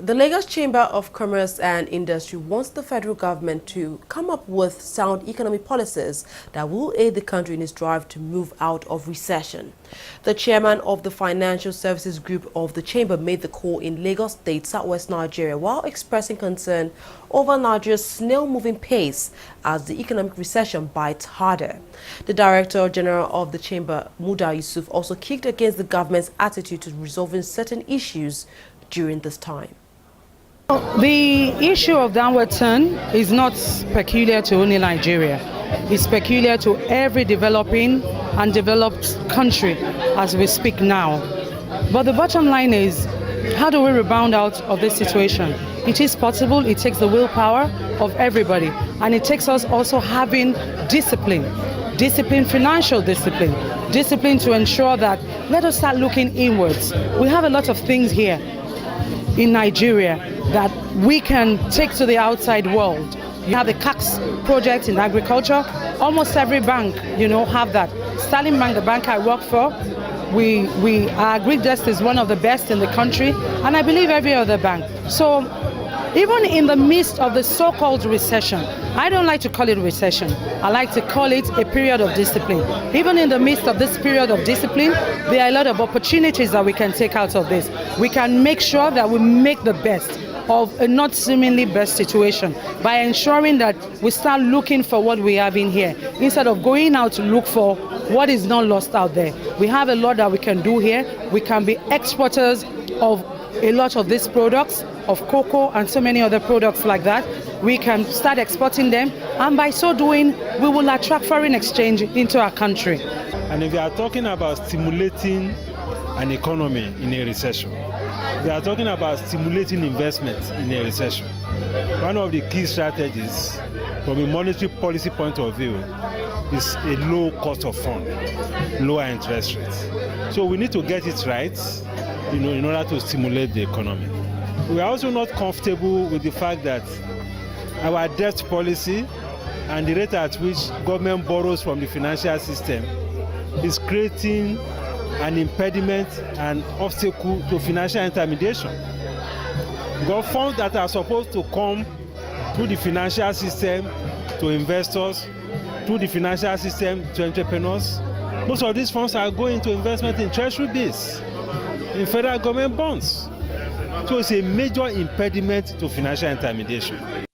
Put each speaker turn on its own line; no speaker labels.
The Lagos Chamber of Commerce and Industry wants the federal government to come up with sound economic policies that will aid the country in its drive to move out of recession. The chairman of the Financial Services Group of the Chamber made the call in Lagos State, southwest Nigeria, while expressing concern over Nigeria's snail-moving pace as the economic recession bites harder. The Director General of the Chamber, Muda Yusuf, also kicked against the government's attitude to resolving certain issues during this time.
The issue of downward turn is not peculiar to only Nigeria. It's peculiar to every developing and developed country as we speak now. But the bottom line is, how do we rebound out of this situation? It is possible. It takes the willpower of everybody, and it takes us also having discipline, financial discipline to ensure that let us start looking inwards. We have a lot of things here in Nigeria that we can take to the outside world. You have the CAX project in agriculture. Almost every bank, have that. Sterling Bank, the bank I work for, our Greek desk is one of the best in the country, and I believe every other bank. So even in the midst of the so-called recession, I don't like to call it recession. I like to call it a period of discipline. Even in the midst of this period of discipline, there are a lot of opportunities that we can take out of this. We can make sure that we make the best of a not seemingly best situation by ensuring that we start looking for what we have in here instead of going out to look for what is not lost out there. We have a lot that we can do here. We can be exporters of a lot of these products, of cocoa and so many other products like that. We can start exporting them, and by so doing, we will attract foreign exchange into our country.
And if we are talking about stimulating an economy in a recession, we are talking about stimulating investment in a recession. One of the key strategies from a monetary policy point of view is a low cost of fund, lower interest rates. So we need to get it right, in order to stimulate the economy. We are also not comfortable with the fact that our debt policy and the rate at which government borrows from the financial system is creating an impediment and obstacle to financial intermediation. Because funds that are supposed to come through the financial system to investors, through the financial system to entrepreneurs, most of these funds are going to investment in treasury bills, in federal government bonds. So it's a major impediment to financial intermediation.